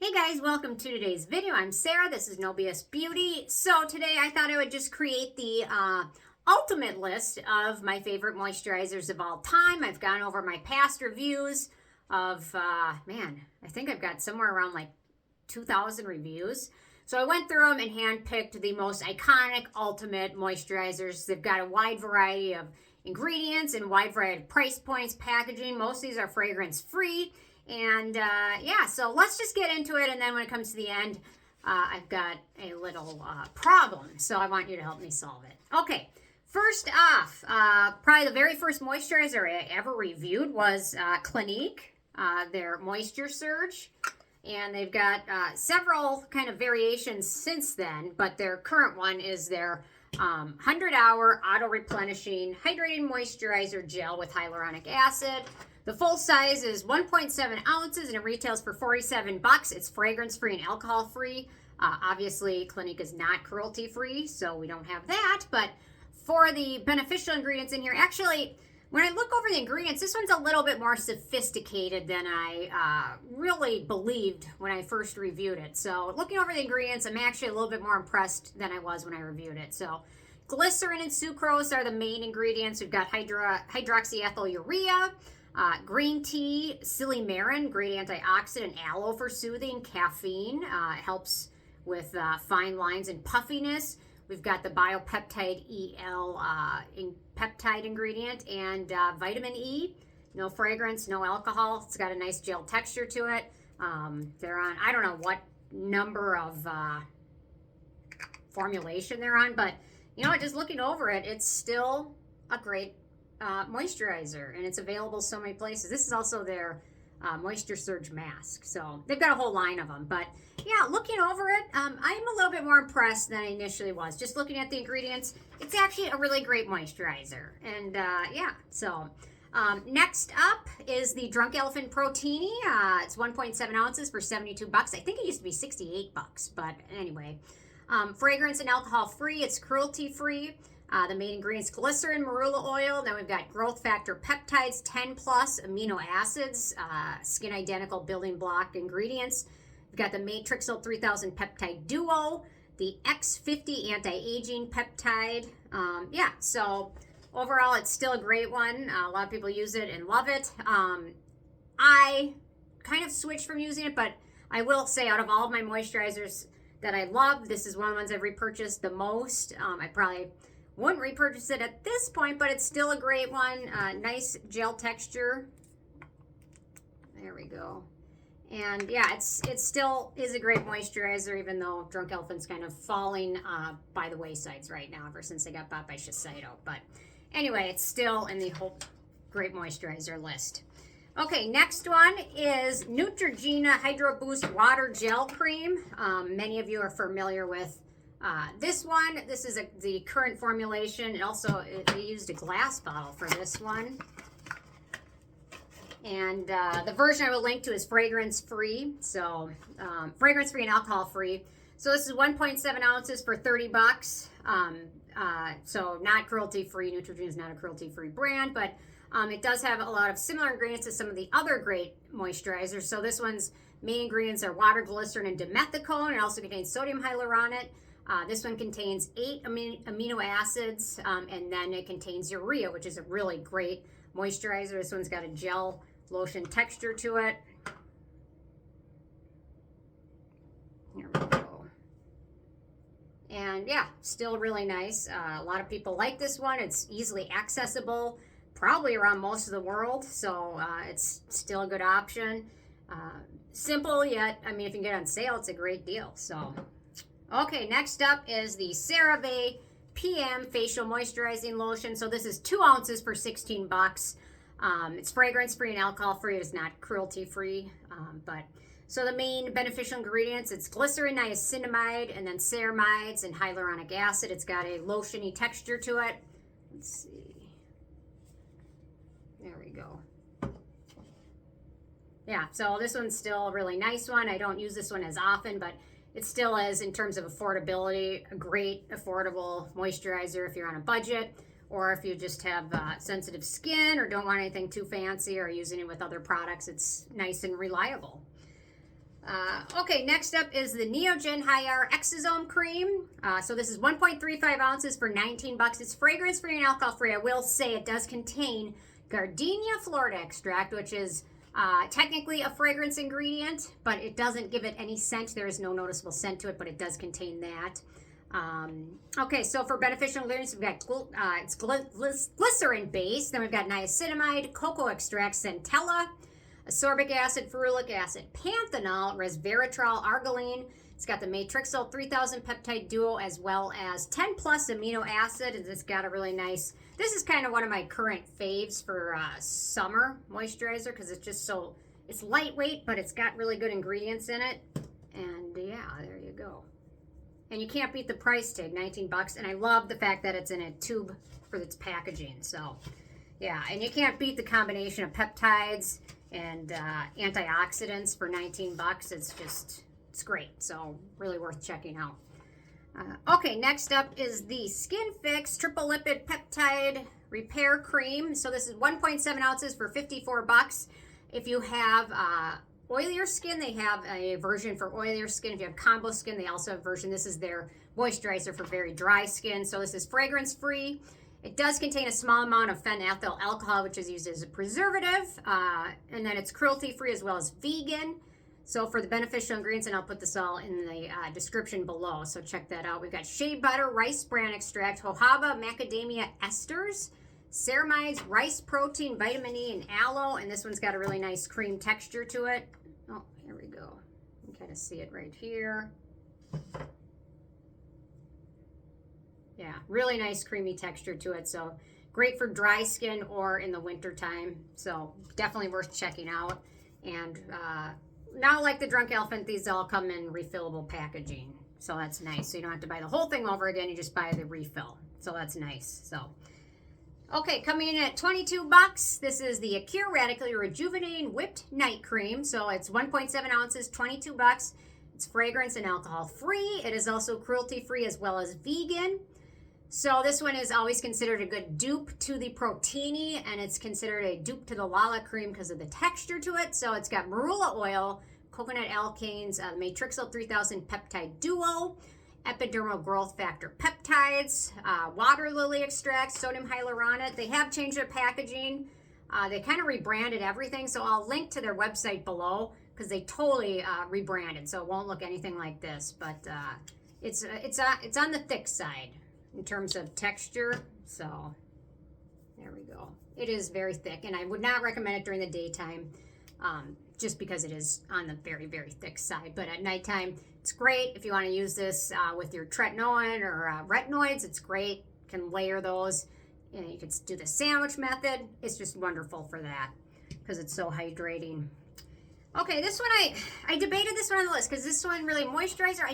Hey guys, welcome to today's video. I'm Sarah. This is No BS Beauty. So today I thought I would just create the ultimate list of my favorite moisturizers of all time. I've gone over my past reviews of, man, I think I've got somewhere around like 2,000 reviews. So I went through them and handpicked the most iconic ultimate moisturizers. They've got a wide variety of ingredients and wide variety of price points, packaging. Most of these are fragrance free. And yeah, so let's just get into it. And then when it comes to the end, I've got a little problem. So I want you to help me solve it. Okay, first off, probably the very first moisturizer I ever reviewed was Clinique, their Moisture Surge. And they've got several kind of variations since then, but their current one is their 100-hour auto-replenishing hydrating moisturizer gel with hyaluronic acid. The full size is 1.7 ounces and it retails for $47. It's fragrance-free and alcohol-free. Obviously, Clinique is not cruelty-free, so we don't have that. But for the beneficial ingredients in here, actually, when I look over the ingredients, this one's a little bit more sophisticated than I really believed when I first reviewed it. So looking over the ingredients, I'm actually a little bit more impressed than I was when I reviewed it. So Glycerin and Sucrose are the main ingredients. We've got Hydroxyethyl Urea, green tea, Silymarin, great antioxidant, Aloe for soothing, Caffeine, helps with fine lines and puffiness. We've got the Biopeptide EL peptide ingredient and vitamin E. No fragrance, no alcohol. It's got a nice gel texture to it. They're on, I don't know what number of formulation they're on, but you know, just looking over it, it's still a great moisturizer, and it's available so many places. This is also their Moisture Surge mask, so they've got a whole line of them. But yeah, looking over it, I'm a little bit more impressed than I initially was. Just looking at the ingredients, it's actually a really great moisturizer. And yeah, so next up is the Drunk Elephant Protini. It's 1.7 ounces for $72. I think it used to be $68, but anyway. Fragrance and alcohol free. It's cruelty free. The main ingredients: glycerin, marula oil. Then we've got growth factor peptides, 10 plus amino acids, skin identical building block ingredients. We've got the Matrixyl 3000 peptide duo, the X50 anti-aging peptide. Yeah, so overall, it's still a great one. A lot of people use it and love it. I kind of switched from using it, but I will say out of all of my moisturizers that I love, this is one of the ones I've repurchased the most. I probably wouldn't repurchase it at this point, but it's still a great one. Nice gel texture. There we go. And yeah, it still is a great moisturizer, even though Drunk Elephant's kind of falling by the waysides right now ever since they got bought by Shiseido. But anyway, it's still in the whole great moisturizer list. Okay, next one is Neutrogena Hydro Boost Water Gel Cream. Many of you are familiar with this one. This is the current formulation. They used a glass bottle for this one. And the version I will link to is fragrance free. So fragrance free and alcohol free. So this is 1.7 ounces for $30. So not cruelty free. Neutrogena is not a cruelty free brand, but it does have a lot of similar ingredients to some of the other great moisturizers. So this one's main ingredients are water, glycerin, and dimethicone. It also contains sodium hyaluronate. This one contains 8 amino acids, and then it contains urea, which is a really great moisturizer. This one's got a gel lotion texture to it. Here we go. And yeah, still really nice. A lot of people like this one. It's easily accessible, probably around most of the world, so it's still a good option. Simple, yet, I mean, if you can get it on sale, it's a great deal. So, okay, next up is the CeraVe PM Facial Moisturizing Lotion. So this is 2 ounces for $16. It's fragrance-free and alcohol-free. It's not cruelty-free, so the main beneficial ingredients, it's glycerin, niacinamide, and then ceramides and hyaluronic acid. It's got a lotiony texture to it. Let's see. There we go. Yeah, so this one's still a really nice one. I don't use this one as often, but it still is, in terms of affordability, a great affordable moisturizer if you're on a budget, or if you just have sensitive skin or don't want anything too fancy or using it with other products. It's nice and reliable. Okay, next up is the Neogen Hyar Exosome Cream. So this is 1.35 ounces for 19 bucks. It's fragrance-free and alcohol-free. I will say it does contain gardenia florida extract, which is technically a fragrance ingredient, but it doesn't give it any scent. There is no noticeable scent to it, but it does contain that. Okay, so for beneficial ingredients, we've got it's glycerin based. Then we've got niacinamide, cocoa extract, centella, ascorbic acid, ferulic acid, panthenol, resveratrol, arginine. It's got the Matrixyl 3000 peptide duo as well as 10 plus amino acid. And it's got a really nice, this is kind of one of my current faves for summer moisturizer because it's just so, it's lightweight, but it's got really good ingredients in it. And yeah, there you go. And you can't beat the price tag, 19 bucks. And I love the fact that it's in a tube for its packaging. So yeah, and you can't beat the combination of peptides and antioxidants for 19 bucks. It's just, it's great. So really worth checking out. Okay, next up is the Skin Fix Triple Lipid Peptide Repair Cream. So this is 1.7 ounces for 54 bucks. If you have oilier skin, they have a version for oilier skin. If you have combo skin, they also have a version. This is their moisturizer for very dry skin. So this is fragrance free. It does contain a small amount of phenethyl alcohol, which is used as a preservative. And then it's cruelty free as well as vegan. So for the beneficial ingredients, and I'll put this all in the description below, so check that out. We've got shea butter, rice bran extract, jojoba, macadamia esters, ceramides, rice protein, vitamin E, and aloe. And this one's got a really nice cream texture to it. Oh, here we go. You can kind of see it right here. Yeah, really nice creamy texture to it. So great for dry skin or in the winter time. So definitely worth checking out. And now, like the Drunk Elephant, these all come in refillable packaging. So that's nice. So you don't have to buy the whole thing over again. You just buy the refill. So that's nice. So, okay, coming in at 22 bucks. This is the Acure Radically Rejuvenating Whipped Night Cream. So it's 1.7 ounces, 22 bucks. It's fragrance and alcohol free. It is also cruelty free as well as vegan. So this one is always considered a good dupe to the Protini, and it's considered a dupe to the Lala cream because of the texture to it. So it's got marula oil, coconut alkanes, Matrixyl 3000 peptide duo, epidermal growth factor peptides, water lily extract, sodium hyaluronate. They have changed their packaging. They kind of rebranded everything, so I'll link to their website below because they totally rebranded, so it won't look anything like this. But it's on the thick side in terms of texture. So there we go. It is very thick, and I would not recommend it during the daytime just because it is on the very, very thick side. But at nighttime, it's great. If you want to use this with your tretinoin or retinoids, it's great. You can layer those. You know, you could do the sandwich method. It's just wonderful for that because it's so hydrating. Okay, this one, I debated this one on the list because this one really, moisturizer,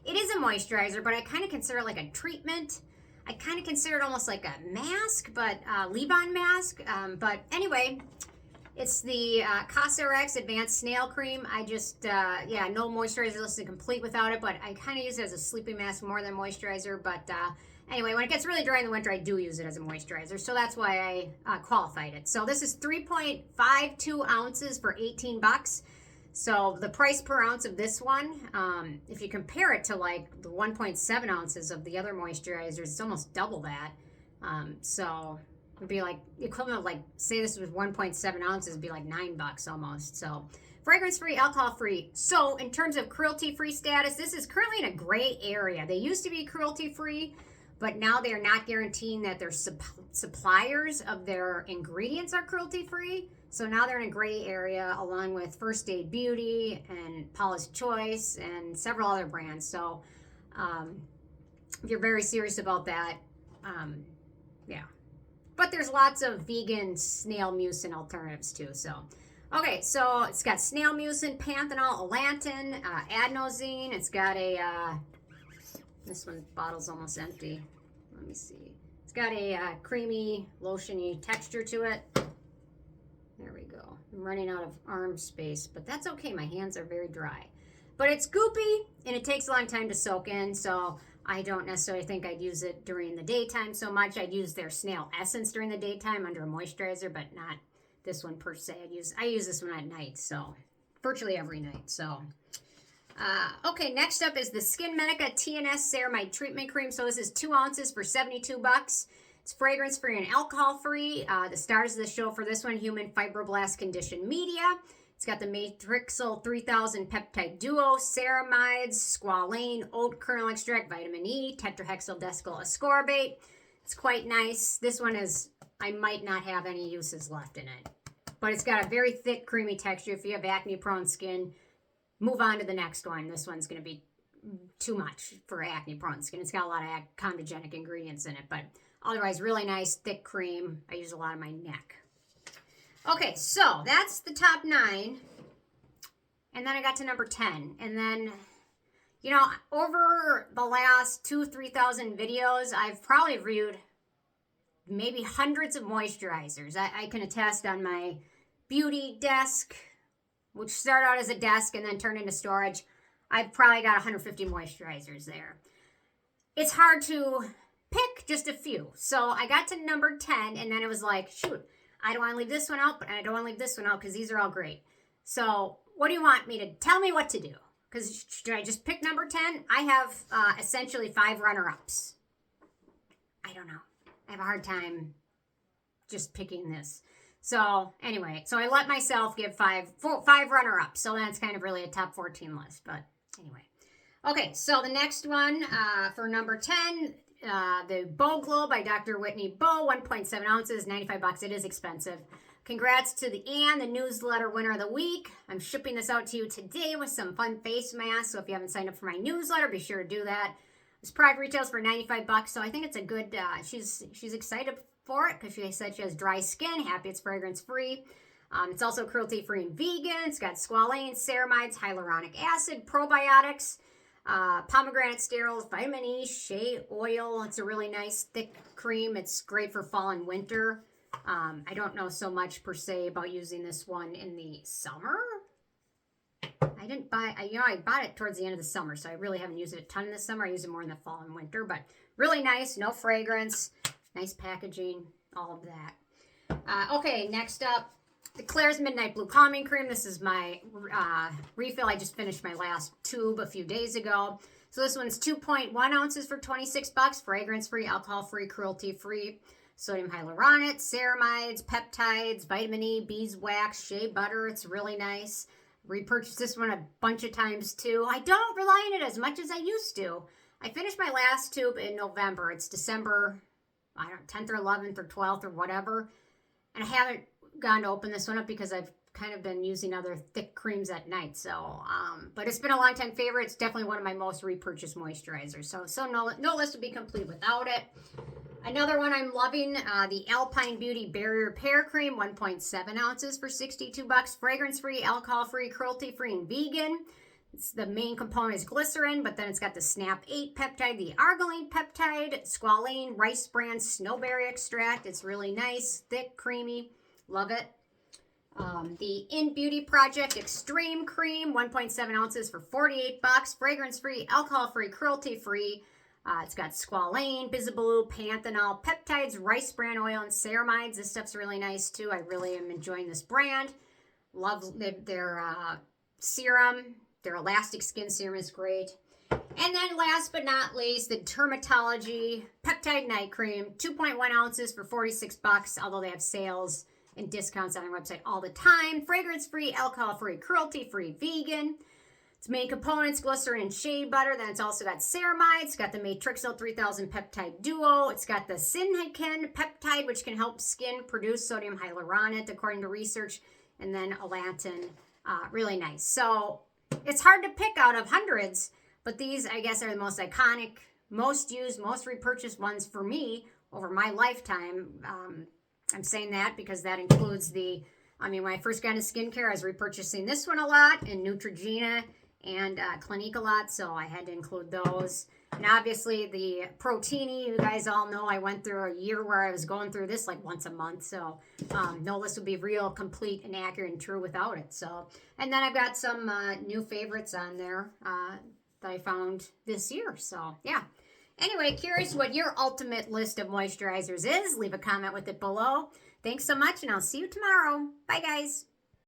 it is a moisturizer, but I kind of consider it like a treatment. I kind of consider it almost like a mask, but leave-on mask. But anyway, it's the CosRx Advanced Snail Cream. I just, yeah, no moisturizer list is complete without it, but I kind of use it as a sleeping mask more than moisturizer. But anyway, when it gets really dry in the winter, I do use it as a moisturizer. So that's why I qualified it. So this is 3.52 ounces for 18 bucks. So the price per ounce of this one, if you compare it to like the 1.7 ounces of the other moisturizers, it's almost double that. So it'd be like the equivalent of like, say this was 1.7 ounces, it'd be like $9 almost. So fragrance-free, alcohol-free. So in terms of cruelty-free status, this is currently in a gray area. They used to be cruelty-free, but now they are not guaranteeing that their suppliers of their ingredients are cruelty-free. So now they're in a gray area along with First Aid Beauty and Paula's Choice and several other brands. So if you're very serious about that, yeah. But there's lots of vegan snail mucin alternatives too. So, okay, so it's got snail mucin, panthenol, elantin, adenosine. It's got a, this one bottle's almost empty. Let me see. It's got a creamy, lotion-y texture to it. There we go. I'm running out of arm space, but that's okay. My hands are very dry. But it's goopy, and it takes a long time to soak in, so I don't necessarily think I'd use it during the daytime so much. I'd use their snail essence during the daytime under a moisturizer, but not this one per se. I use this one at night, so virtually every night. So, okay, next up is the SkinMedica TNS Ceramide Treatment Cream. So this is 2 ounces for $72. It's fragrance-free and alcohol-free. The stars of the show for this one, human fibroblast conditioned media. It's got the Matrixyl 3000 Peptide Duo, ceramides, squalane, oat kernel extract, vitamin E, tetrahexyldecyl ascorbate. It's quite nice. This one is, I might not have any uses left in it. But it's got a very thick, creamy texture. If you have acne-prone skin, move on to the next one. This one's going to be too much for acne-prone skin. It's got a lot of comedogenic ingredients in it, but otherwise, really nice, thick cream. I use a lot on my neck. Okay, so that's the top 9. And then I got to number 10. And then, you know, over the last 3,000 videos, I've probably reviewed maybe hundreds of moisturizers. I can attest on my beauty desk, which started out as a desk and then turned into storage. I've probably got 150 moisturizers there. It's hard to pick just a few. So I got to number 10, and then it was like, shoot, I don't want to leave this one out, but I don't want to leave this one out because these are all great. So what do you want me to tell me what to do? Because should I just pick number 10? I have essentially 5 runner-ups. I don't know. I have a hard time just picking this. So anyway, so I let myself give 5 runner-ups. So that's kind of really a top 14 list. But anyway. Okay, so the next one for number 10, the Bow Glow by Dr. Whitney Bow, 1.7 ounces, $95. It is expensive. Congrats to the Anne, the newsletter winner of the week. I'm shipping this out to you today with some fun face masks. So if you haven't signed up for my newsletter, be sure to do that. This product retails for $95, so I think it's a good, she's excited for it because she said she has dry skin, happy it's fragrance-free. It's also cruelty-free and vegan. It's got squalane, ceramides, hyaluronic acid, probiotics, pomegranate sterols, vitamin E, shea oil. It's a really nice thick cream. It's great for fall and winter. I don't know so much per se about using this one in the summer. I didn't buy, I bought it towards the end of the summer, so I really haven't used it a ton in the summer. I use it more in the fall and winter, but really nice, no fragrance, nice packaging, all of that. Okay, next up, the Klairs Midnight Blue Calming Cream. This is my refill. I just finished my last tube a few days ago. So this one's 2.1 ounces for $26, fragrance-free, alcohol-free, cruelty-free, sodium hyaluronate, ceramides, peptides, vitamin E, beeswax, shea butter. It's really nice. Repurchased this one a bunch of times too. I don't rely on it as much as I used to. I finished my last tube in November. It's December, I don't know, 10th or 11th or 12th or whatever. And I haven't gone to open this one up because I've kind of been using other thick creams at night. So, but it's been a long time favorite. It's definitely one of my most repurchased moisturizers. So no list would be complete without it. Another one I'm loving, the Alpine Beauty Barrier Repair Cream, 1.7 ounces for $62. Fragrance-free, alcohol-free, cruelty-free, and vegan. The main component is glycerin, but then it's got the Snap 8 peptide, the arginine peptide, squalane, rice bran, snowberry extract. It's really nice, thick, creamy. Love it. The In Beauty Project Extreme Cream, 1.7 ounces for $48. Fragrance-free, alcohol-free, cruelty-free. It's got squalane, bisabolol, panthenol, peptides, rice bran oil, and ceramides. This stuff's really nice too. I really am enjoying this brand. Love their serum. Their elastic skin serum is great. And then last but not least, the Dermatology Peptide Night Cream, 2.1 ounces for $46, although they have sales and discounts on their website all the time. Fragrance-free, alcohol-free, cruelty-free, vegan. Its main components, glycerin and shea butter. Then it's also got ceramides. It's got the Matrixyl 3000 Peptide Duo. It's got the Silymarin Peptide, which can help skin produce sodium hyaluronate, according to research. And then elantin. Really nice. So it's hard to pick out of hundreds, but these, I guess, are the most iconic, most used, most repurchased ones for me over my lifetime. I'm saying that because that includes when I first got into skincare, I was repurchasing this one a lot, and Neutrogena and Clinique a lot, so I had to include those. And obviously the Protini, you guys all know I went through a year where I was going through this like once a month, so no list would be real, complete, and accurate and true without it. So, and then I've got some new favorites on there that I found this year, so yeah. Anyway, curious what your ultimate list of moisturizers is. Leave a comment with it below. Thanks so much, and I'll see you tomorrow. Bye, guys.